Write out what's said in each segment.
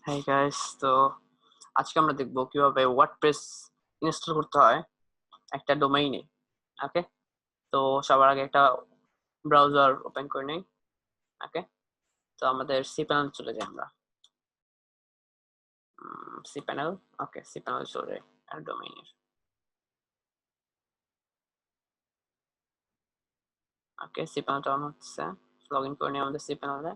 Hi guys, তো আজকে আমরা দেখবো কিভাবে ওয়ার্ডপ্রেস ইনস্টল করতে হয় একটা ডোমেইনে। ওকে, তো সবার আগে একটা ব্রাউজার ওপেন করে নেই। ওকে, তো আমাদের সি প্যানেল চলে যাই আমরা। সি প্যানেল, ওকে, সি প্যানেল চলে যাই আর ডোমেইনের। ওকে, সি প্যানেলটা অন হচ্ছে। লগ ইন করে নিই আমাদের সি প্যানেলে।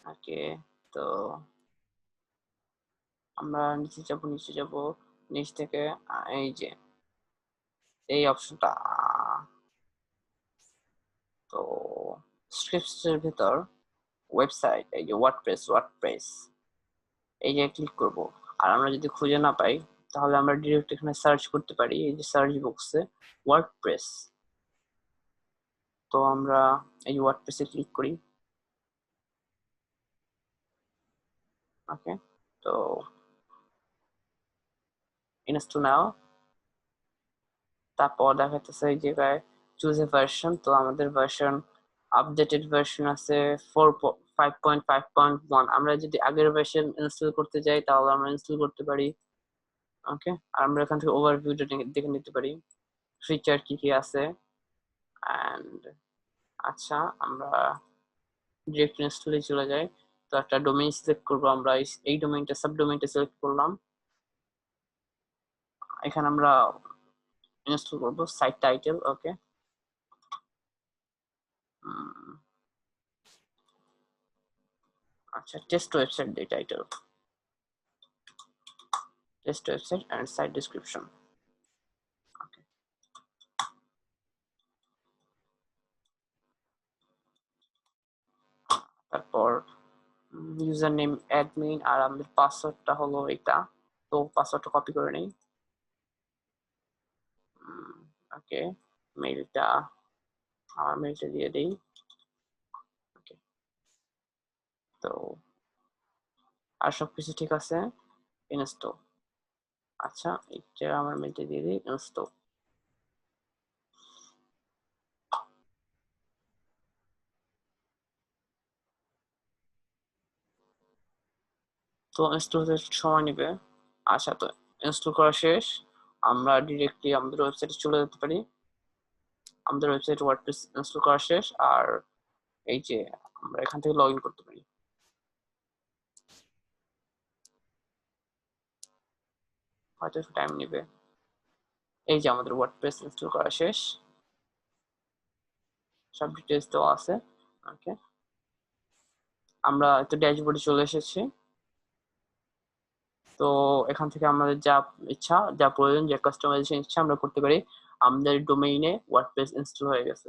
ওকে, তো আমরা নিচে যাব, নিচ থেকে এই যে এই অপশনটা, তো স্ক্রিপ্টস এর ভিতর ওয়েবসাইট, এই যে ওয়ার্ডপ্রেস এই যে ক্লিক করব। আর আমরা যদি খুঁজে না পাই তাহলে আমরা ডিরেক্ট এখানে সার্চ করতে পারি, এই যে সার্চ বক্সে ওয়ার্ডপ্রেস। তো আমরা এই ওয়ার্ডপ্রেসে ক্লিক করি। ওকে, তো ইনস্টল নাও। তারপর দেখাচ্ছে এই জায়গায় চুজ এ ভার্সন, তো আমাদের ভার্সন আপডেটেড ভার্সন আছে 5.5.1। আমরা যদি আগের ভার্সন ইনস্টল করতে যাই তাহলে আমরা ইনস্টল করতে পারি। ওকে, আর আমরা এখান থেকে ওভারভিউটা দেখে নিতে পারি, ফিচার কি কি আছে। অ্যান্ড আচ্ছা, আমরা ডিরেক্ট ইনস্টলে চলে যাই। তো একটা ডোমেইন সিলেক্ট করবো আমরা, এই ডোমেইনটা সাবডোমেইনটা সিলেক্ট করলাম। এখানে আমরা ইনস্টল করবো সাইট টাইটেল। ওকে, আচ্ছা, টেস্ট ওয়েবসাইট দিয়ে title, test website and site description. Okay, তারপর ইউজার নেম অ্যাডমিন, আর আমাদের পাসওয়ার্ডটা হলো এটা। তো পাসওয়ার্ডটা কপি করে নেই। ওকে, মেইলটা, আমার মেইলটা দিয়ে দিই। ওকে, তো আর সবকিছু ঠিক আছে। ইনস্টল, আচ্ছা, এটা আমার মেইলটা দিয়ে দিই। ইনস্টল, তো ইনস্টল হতে একটু সময় নেবে। আচ্ছা, তো ইনস্টল করা শেষ। আমরা ডিরেক্টলি আমাদের ওয়েবসাইটে চলে যেতে পারি। আমাদের ওয়েবসাইট ওয়ার্ডপ্রেস ইনস্টল করা শেষ। আর এই যে আমরা এখান থেকে লগ ইন করতে পারি। হয়তো একটু টাইম নেবে। এই যে আমাদের ওয়ার্ডপ্রেস ইনস্টল করা শেষ, সব ডিটেলস দেওয়া আছে। ওকে, আমরা একটু ড্যাশবোর্ডে চলে এসেছি। তো এখান থেকে আমাদের যা ইচ্ছা, যা প্রয়োজন, যে কাস্টমাইজেশন ইচ্ছা আমরা করতে পারি। আমাদের ডোমেইনে ওয়ার্ডপ্রেস ইনস্টল হয়ে গেছে।